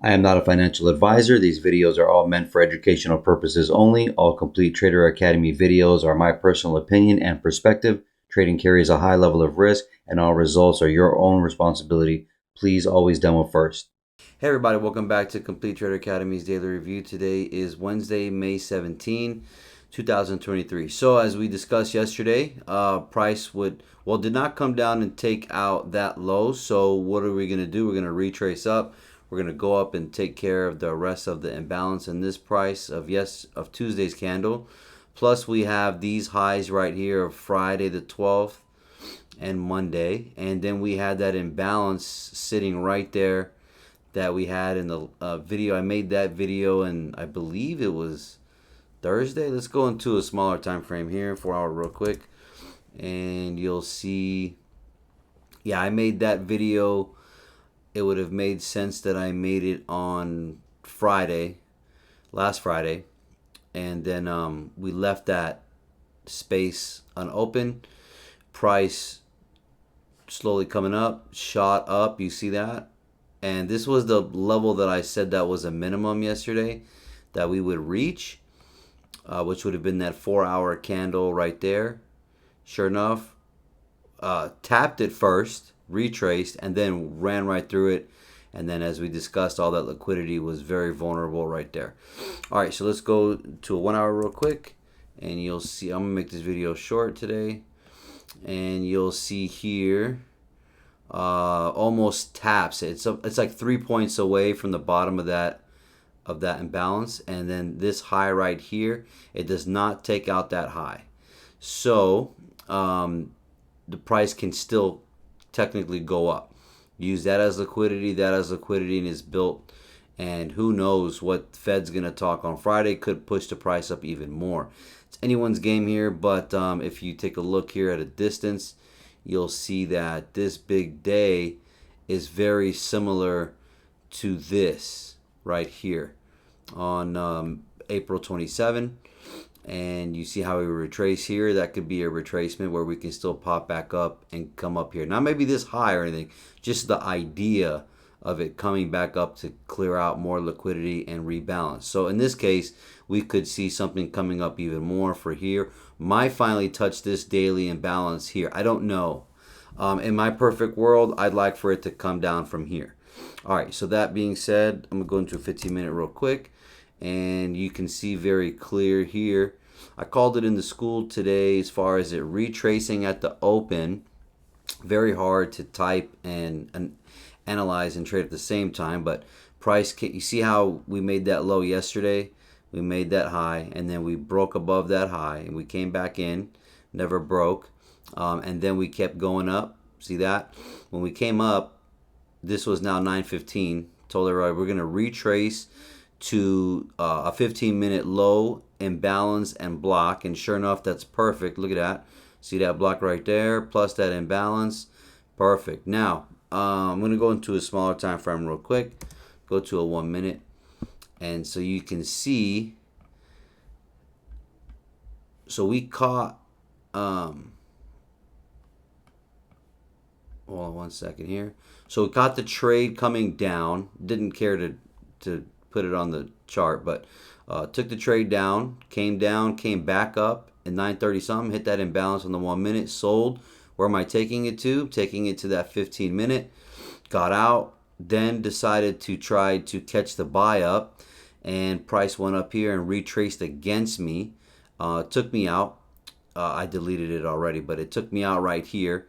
I am not a financial advisor. These videos are all meant for educational purposes only. All Complete Trader Academy videos are my personal opinion and perspective. Trading carries a high level of risk, and all results are your own responsibility. Please always demo first. Hey everybody, welcome back to Complete Trader Academy's daily review. Today is Wednesday, May 17, 2023. So as we discussed yesterday, price did not come down and take out that low. So what are we going to do? We're going to retrace up. We're going to go up and take care of the rest of the imbalance in this price of Tuesday's candle. Plus we have these highs right here of Friday the 12th and Monday. And then we had that imbalance sitting right there that we had in the video. I made that video and I believe it was Thursday. Let's go into a smaller time frame here, 4 hour real quick. And you'll see, yeah, I made that video. It would have made sense that I made it on Friday, last Friday. And then we left that space unopened. Price slowly coming up, shot up. You see that? And this was the level that I said that was a minimum yesterday that we would reach, which would have been that 4 hour candle right there. Sure enough, tapped it first, retraced, and then ran right through it. And then as we discussed, all that liquidity was very vulnerable right there. All right, so let's go to a 1 hour real quick. And you'll see, I'm going to make this video short today. And you'll see here, almost taps it. It's like 3 points away from the bottom of that imbalance, and then this high right here, it does not take out that high. So the price can still technically go up. Use that as liquidity, and is built. And who knows what Fed's gonna talk on Friday, could push the price up even more. It's anyone's game here, but if you take a look here at a distance, you'll see that this big day is very similar to this right here on April 27. And you see how we retrace here. That could be a retracement where we can still pop back up and come up here. Not maybe this high or anything, just the idea of it coming back up to clear out more liquidity and rebalance. So in this case, we could see something coming up even more for here. Might finally touch this daily imbalance here. I don't know. In my perfect world, I'd like for it to come down from here. All right, so that being said, I'm going to go into a 15-minute real quick. And you can see very clear here. I called it in the school today as far as it retracing at the open. Very hard to type and analyze and trade at the same time. But price, you see how we made that low yesterday? We made that high, and then we broke above that high, and we came back in, never broke. And then we kept going up. See that? When we came up, this was now 9:15. Told everybody we're going to retrace to a 15-minute low, imbalance, and block. And sure enough, that's perfect. Look at that. See that block right there, plus that imbalance. Perfect. Now, I'm going to go into a smaller time frame real quick. Go to a 1 minute. And so you can see, so we caught, hold on 1 second here. So we caught the trade coming down. Didn't care to put it on the chart, but took the trade down, came back up at 9:30 something, hit that imbalance on the 1 minute, sold. Where am I taking it to? Taking it to that 15 minute. Got out, then decided to try to catch the buy up, and price went up here and retraced against me. Took me out. I deleted it already, but it took me out right here.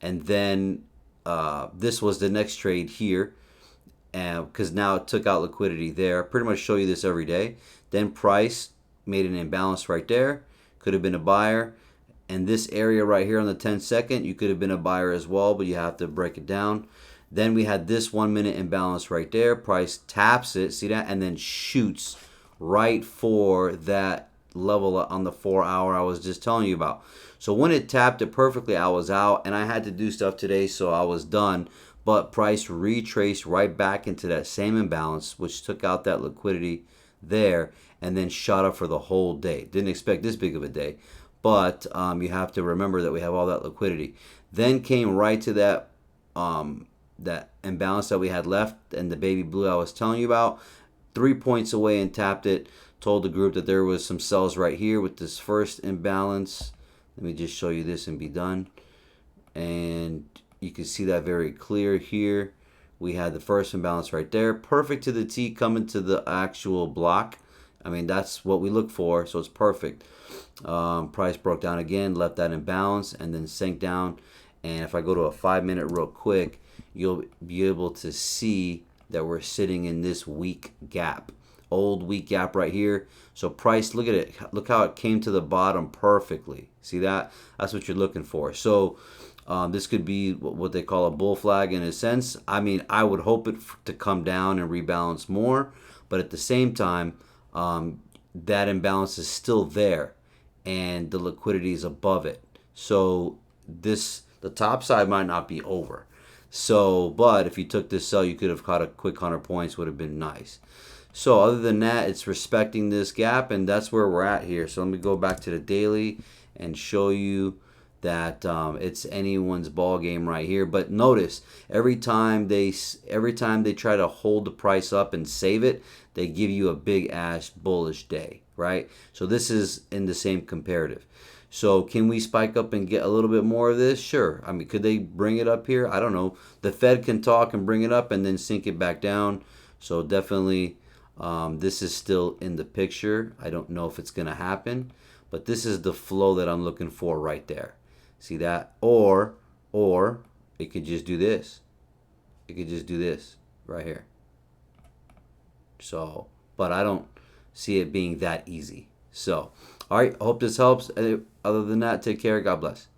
And then this was the next trade here, because now it took out liquidity there. Pretty much show you this every day. Then price made an imbalance right there. Could have been a buyer. And this area right here on the 10-second, you could have been a buyer as well, but you have to break it down. Then we had this 1 minute imbalance right there. Price taps it, see that? And then shoots right for that level on the 4 hour I was just telling you about. So when it tapped it perfectly, I was out, and I had to do stuff today, so I was done. But price retraced right back into that same imbalance, which took out that liquidity there, and then shot up for the whole day. Didn't expect this big of a day, but you have to remember that we have all that liquidity. Then came right to that that imbalance that we had left and the baby blue I was telling you about, 3 points away and tapped it. Told the group that there was some sells right here with this first imbalance. Let me just show you this and be done. And you can see that very clear here. We had the first imbalance right there. Perfect to the T coming to the actual block. I mean, that's what we look for, so it's perfect. Price broke down again, left that imbalance, and then sank down. And if I go to a 5-minute real quick, you'll be able to see that we're sitting in this weak gap. Old weak gap right here. So price, look at it. Look how it came to the bottom perfectly. See that? That's what you're looking for. So this could be what they call a bull flag in a sense. I mean, I would hope it to come down and rebalance more. But at the same time, that imbalance is still there. And the liquidity is above it. So the top side might not be over. So, but if you took this sell, you could have caught a quick 100 points, would have been nice. So other than that, it's respecting this gap, and that's where we're at here. So let me go back to the daily and show you that it's anyone's ball game right here. But notice every time they try to hold the price up and save it, they give you a big ass bullish day, right? So this is in the same comparative. So can we spike up and get a little bit more of this? Sure. I mean, could they bring it up here? I don't know. The Fed can talk and bring it up and then sink it back down. So definitely this is still in the picture. I don't know if it's going to happen, but this is the flow that I'm looking for right there. See that? Or it could just do this. It could just do this right here. So, but I don't see it being that easy. So, all right, I hope this helps. Other than that, take care. God bless.